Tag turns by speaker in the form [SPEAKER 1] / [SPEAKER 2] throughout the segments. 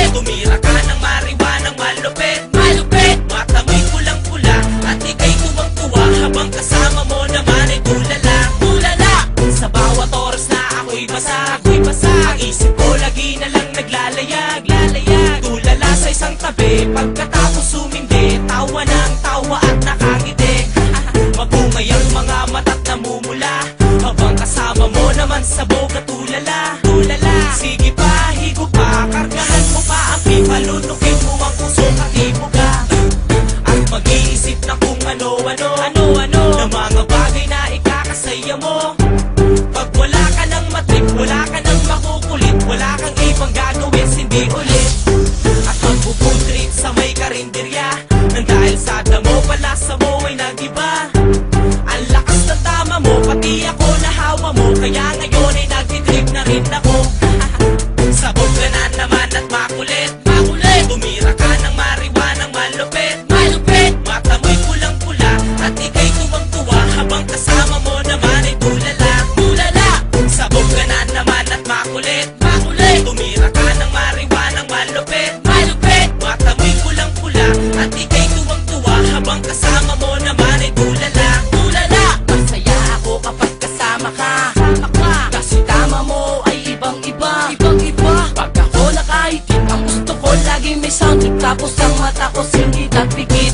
[SPEAKER 1] Tumira ka ng mariwanang malupit, malupit. Mata mo'y pulang-pula at ika'y tuwang-tuwa habang kasama mo naman ay tulala, tulala. Sa bawat oras na ako'y basa, ako'y basa. Ang isip ko lagi na lang naglalayag, lalayag. Tulala sa isang tabi, pagkatapos sumindi, tawa ng tawa at nakangiti. Mabungay ang mga mata't namumula habang kasama mo naman sabog at tulala, tulala. Sige pa, higo pa, kargahan mo pa ang pipa, lunukin mo ang puso katibuga. At mag-iisip na kung ano-ano, ano-ano na mga bagay na ikakasaya mo. Pag wala ka ng matrip, wala ka ng makukulit, wala kang ibang gagawin, hindi ulit. At magpo-food trip sa may karinderya nang dahil sa damo pala sa mo ay nag-iba. Ang lakas ng tama mo, pati ako nahawa mo, kaya ngayon ay nagtitrip na rin ako. Sabog ka na naman at makulit, makulit. Tumira ka ng mariwanang malupit, malupit. Mata mo'y pulang-pula at ika'y tuwang-tuwa habang kasama mo naman ay tulala, tulala. Sabog ka na naman at makulit, makulit. Tumira ka ng mariwanang malupit, malupit. Mata mo'y pulang-pula at ika'y tuwang-tuwa habang kasama mo naman ay tulala, tulala. Masaya ako kapag kasama ka, kasi tama mo ay ibang-iba, ibang-iba. Pag ako nakaitim, ang gusto ko laging may soundtrack, tapos ang mata ko singit at pikit.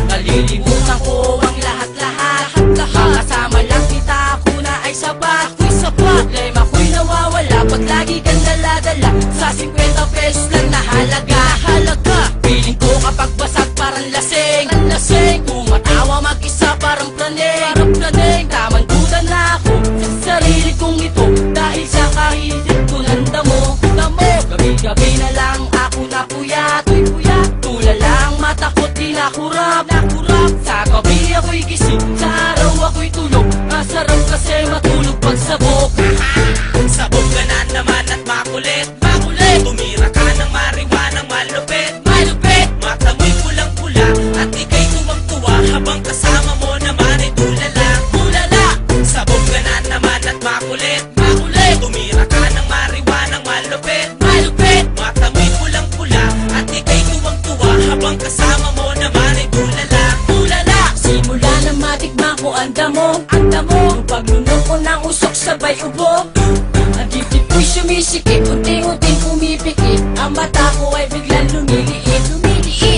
[SPEAKER 1] Nalilimutan ko ang lahat-lahat, kasama lang kita, ako na ay sapat, problema ko'y nawawala pag lagi kang dala-dala sa 50 pesos lang na halaga, halaga. Piling ko kapag basag parang lasing, tumatawa mag-isa parang praning, tamang duda na ako sa sarili kong ito dahil sa kahilip ko ng damo. Gabi-gabi na lang ako napuyat, tulala ang mata ko't di nakurap. Sa gabi ako'y gising, sa araw ako'y tulog, masarap kasi matulog pag sabog. Sabog ka na naman at makulit, makulit. Tumira ka ng mariwanang malupit, malupit. Mata mo'y pulang-pula at ika'y tuwang-tuwa habang kasama mo naman ay tulala, tulala. Sabog ka na naman at makulit, makulit. Tumira ka ng mariwanang malupit, malupit. Mata mo'y pulang-pula at ika'y tuwang-tuwa habang kasama mo naman ay tulala, tulala. Simula na matikman ko ang damo, yung paglunok ko ng usok sabay ubo. Ang dibdib ko'y sumisikip, unti-unting pumipikit, ang mata ko ay biglang lumiliit.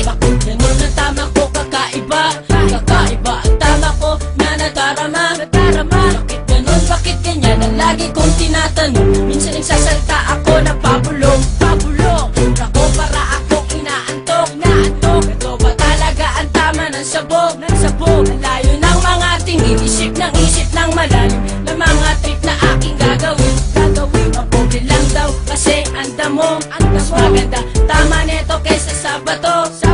[SPEAKER 1] Bakit ganun ang tama ko kakaiba, ang tama ko na nadarama. Bakit ganun, bakit ganyan ang lagi kong tinatanong. Minsan nagsasalta ako ng pabulong, ako para akong inaantok. Ito ba talaga ang tama ng sabog? Ang layo ng mga tingin, isip ng malalim na mga trip na aking gagawin. Ang pobre lang daw kasi ang damo, mas maganda tama neto kesa sa bato.